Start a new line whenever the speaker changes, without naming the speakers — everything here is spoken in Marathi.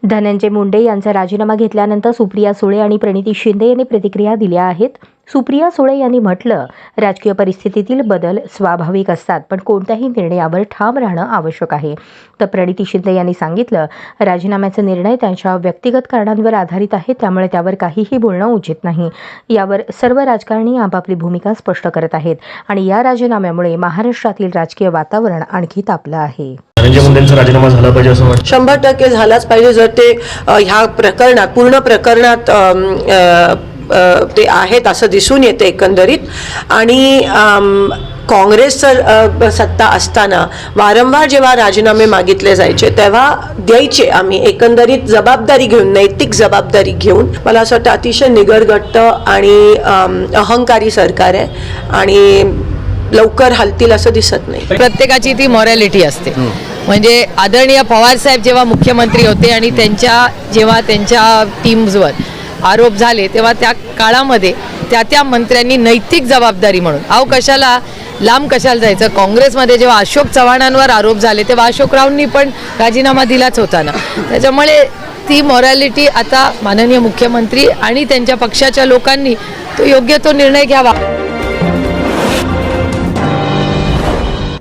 धनंजय मुंडे यांचा राजीनामा घेतल्यानंतर सुप्रिया सुळे आणि प्रणिती शिंदे यांनी प्रतिक्रिया दिल्या आहेत. सुप्रिया सुळे यांनी म्हटलं, राजकीय परिस्थितीतील बदल स्वाभाविक असतात, पण कोणत्याही निर्णयावर ठाम राहणं आवश्यक आहे. तर प्रणिती शिंदे यांनी सांगितलं, राजीनाम्याचे निर्णय त्यांच्या व्यक्तिगत कारणांवर आधारित आहेत, त्यामुळे त्यावर काहीही बोलणं उचित नाही. यावर सर्व राजकारणी आपापली भूमिका स्पष्ट करत आहेत आणि या राजीनाम्यामुळे महाराष्ट्रातील राजकीय वातावरण आणखी तापलं आहे.
धनंजय मुंडेंचा राजीनामा झाला पाहिजे असं वाटतं?
100% झालाच पाहिजे. जर ते ह्या प्रकरणात पूर्ण प्रकरणात ते आहेत असं दिसून येते एकंदरीत. आणि काँग्रेसचं सत्ता असताना वारंवार जेव्हा राजीनामे मागितले जायचे तेव्हा द्यायचे आम्ही एकंदरीत जबाबदारी घेऊन, नैतिक जबाबदारी घेऊन. मला असं वाटतं अतिशय निगरगट्ट आणि अहंकारी सरकार आहे आणि लवकर हलतील असं दिसत नाही.
प्रत्येकाची ती मॉरॅलिटी असते. म्हणजे आदरणीय पवार साहेब जेव्हा मुख्यमंत्री होते आणि जेव्हा त्यांच्या टीम्सवर आरोप झाले तेव्हा त्या काळामध्ये त्या मंत्र्यांनी नैतिक जबाबदारी म्हणून कशाला लांब कशाला जायचं. काँग्रेसमध्ये जेव्हा अशोक चव्हाणांवर आरोप झाले तेव्हा अशोकरावांनी पण राजीनामा दिलाच होता ना. त्याच्यामुळे ती मॉरॅलिटी आता माननीय मुख्यमंत्री आणि त्यांच्या पक्षाच्या लोकांनी योग्य तो निर्णय घ्यावा.